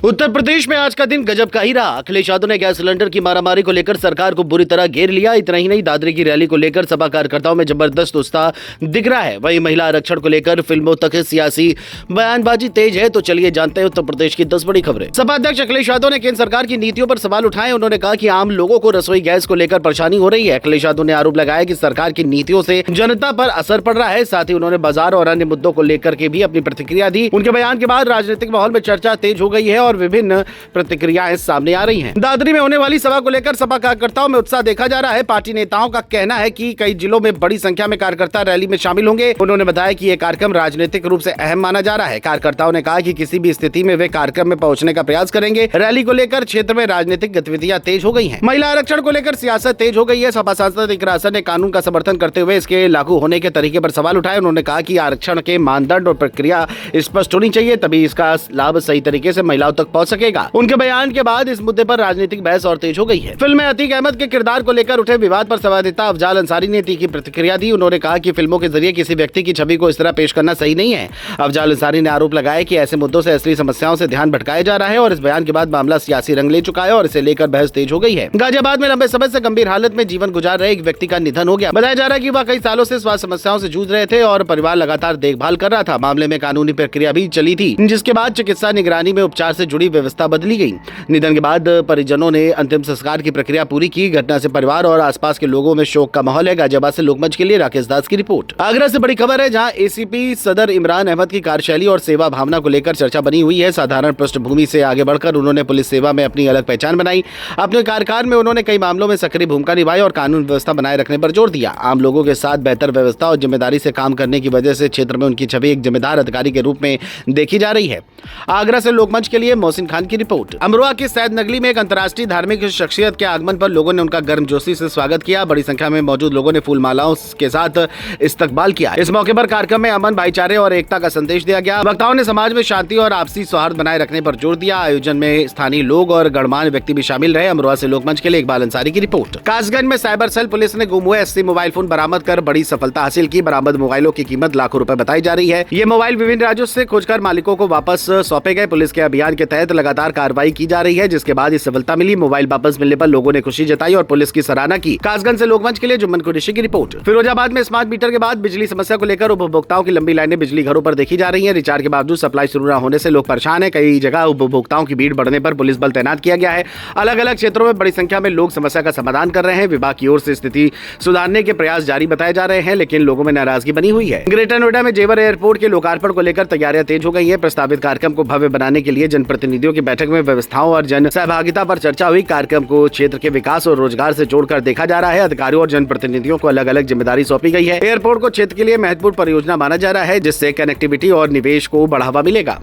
उत्तर प्रदेश में आज का दिन गजब का ही रहा। अखिलेश यादव ने गैस सिलेंडर की मारामारी को लेकर सरकार को बुरी तरह घेर लिया। इतना ही नहीं, दादरी की रैली को लेकर सपा कार्यकर्ताओं में जबरदस्त उत्साह दिख रहा है। वहीं महिला आरक्षण को लेकर फिल्मों तक सियासी बयानबाजी तेज है। तो चलिए जानते हैं उत्तर प्रदेश की 10 बड़ी खबरें। सपा अध्यक्ष अखिलेश यादव ने केंद्र सरकार की नीतियों पर सवाल उठाए। उन्होंने कहा कि आम लोगों को रसोई गैस को लेकर परेशानी हो रही है। अखिलेश यादव ने आरोप लगाया कि सरकार की नीतियों से जनता पर असर पड़ रहा है। साथ ही उन्होंने बाजार और अन्य मुद्दों को लेकर के भी अपनी प्रतिक्रिया दी। उनके बयान के बाद राजनीतिक माहौल में चर्चा तेज हो गई है और विभिन्न प्रतिक्रियाएं सामने आ रही हैं। दादरी में होने वाली सभा को लेकर सपा कार्यकर्ताओं में उत्साह देखा जा रहा है। पार्टी नेताओं का कहना है कि कई जिलों में बड़ी संख्या में कार्यकर्ता रैली में शामिल होंगे। उन्होंने बताया कि यह कार्यक्रम राजनीतिक रूप से अहम माना जा रहा है। कार्यकर्ताओं ने कहा कि किसी भी स्थिति में वे कार्यक्रम में पहुंचने का प्रयास करेंगे। रैली को लेकर क्षेत्र में राजनीतिक गतिविधियां तेज हो गई हैं। महिला आरक्षण को लेकर सियासत तेज हो गई है। सपा सांसद इकरा हसन ने कानून का समर्थन करते हुए इसके लागू होने के तरीके पर सवाल उठाए। उन्होंने कहा कि आरक्षण के मानदंड और प्रक्रिया स्पष्ट होनी चाहिए, तभी इसका लाभ सही तरीके से महिलाओं तक पहुंच सकेगा। उनके बयान के बाद इस मुद्दे पर राजनीतिक बहस और तेज हो गई है। फिल्म में अतीक अहमद के किरदार को लेकर उठे विवाद पर संवाददाता अफजाल अंसारी ने तीखी प्रतिक्रिया दी। उन्होंने कहा कि फिल्मों के जरिए किसी व्यक्ति की छवि को इस तरह पेश करना सही नहीं है। अफजाल अंसारी ने आरोप लगाया कि ऐसे मुद्दों से असली समस्याओं से ध्यान भटकाया जा रहा है और इस बयान के बाद मामला सियासी रंग ले चुका है और इसे लेकर बहस तेज हो गई है। गाजियाबाद में लंबे समय से गंभीर हालत में जीवन गुजार रहे एक व्यक्ति का निधन हो गया। बताया जा रहा है कि वह कई सालों से स्वास्थ्य समस्याओं से जूझ रहे थे और परिवार लगातार देखभाल कर रहा था। मामले में कानूनी प्रक्रिया भी चली थी, जिसके बाद चिकित्सा निगरानी में उपचार से जुड़ी व्यवस्था बदली गई। निधन के बाद परिजनों ने अंतिम संस्कार की प्रक्रिया पूरी की। घटना से परिवार और आसपास के लोगों में शोक का माहौल है। गाजियाबाद से लोकमंच के लिए राकेश दास की रिपोर्ट। आगरा से बड़ी खबर है, जहां एसीपी सदर इमरान अहमद की कार्यशैली और सेवा भावना को लेकर चर्चा बनी हुई है। साधारण पृष्ठभूमि से आगे बढ़कर उन्होंने पुलिस सेवा में अपनी अलग पहचान बनाई। अपने कार्यकाल में उन्होंने कई मामलों में सक्रिय भूमिका निभाई और कानून व्यवस्था बनाए रखने पर जोर दिया। आम लोगों के साथ बेहतर व्यवस्था और जिम्मेदारी से काम करने की वजह से क्षेत्र में उनकी छवि एक जिम्मेदार अधिकारी के रूप में देखी जा रही है। आगरा से लोकमंच के लिए मोहसिन खान की रिपोर्ट। अमरोहा की सैद नगली में एक अंतर्राष्ट्रीय धार्मिक शख्सियत के आगमन पर लोगों ने उनका गर्मजोशी से स्वागत किया। बड़ी संख्या में मौजूद लोगों ने फूल मालाओं के साथ इस्तकबाल किया। इस मौके पर कार्यक्रम में अमन, भाईचारे और एकता का संदेश दिया गया। वक्ताओं ने समाज में शांति और आपसी सौहार्द बनाए रखने पर जोर दिया। आयोजन में स्थानीय लोग और गणमान्य व्यक्ति भी शामिल रहे। अमरोहा से लोकमंच के लिए इकबाल अंसारी की रिपोर्ट। कासगंज में साइबर सेल पुलिस ने गुम हुए 80 मोबाइल फोन बरामद कर बड़ी सफलता हासिल की। बरामद मोबाइलों की कीमत लाखों रुपए बताई जा रही है। ये मोबाइल विभिन्न राज्यों से खोजकर मालिकों को वापस सौंपे गए। पुलिस के अभियान के तहत लगातार कार्रवाई की जा रही है, जिसके बाद इस सफलता मिली। मोबाइल वापस मिलने पर लोगों ने खुशी जताई और पुलिस की सराहना की। कासगंज से लोकमंच के लिए जुम्मन कुरैशी की रिपोर्ट। फिरोजाबाद में स्मार्ट मीटर के बाद बिजली समस्या को लेकर उपभोक्ताओं की लंबी लाइनें बिजली घरों पर देखी जा रही है। रिचार्ज के बावजूद सप्लाई शुरू न होने से लोग परेशान है। कई जगह उपभोक्ताओं की भीड़ बढ़ने पर पुलिस बल तैनात किया गया है। अलग अलग क्षेत्रों में बड़ी संख्या में लोग समस्या का समाधान कर रहे हैं। विभाग की ओर से स्थिति सुधारने के प्रयास जारी बताए जा रहे हैं, लेकिन लोगों में नाराजगी बनी हुई है। ग्रेटर नोएडा में जेवर एयरपोर्ट के लोकार्पण को लेकर तैयारियां तेज हो गई है। प्रस्तावित कार्यक्रम को भव्य बनाने के लिए जनप्रतिनिधियों की बैठक में व्यवस्थाओं और जन सहभागिता पर चर्चा हुई। कार्यक्रम को क्षेत्र के विकास और रोजगार से जोड़कर देखा जा रहा है। अधिकारियों और जनप्रतिनिधियों को अलग अलग जिम्मेदारी सौंपी गई है। एयरपोर्ट को क्षेत्र के लिए महत्वपूर्ण परियोजना माना जा रहा है, जिससे कनेक्टिविटी और निवेश को बढ़ावा मिलेगा।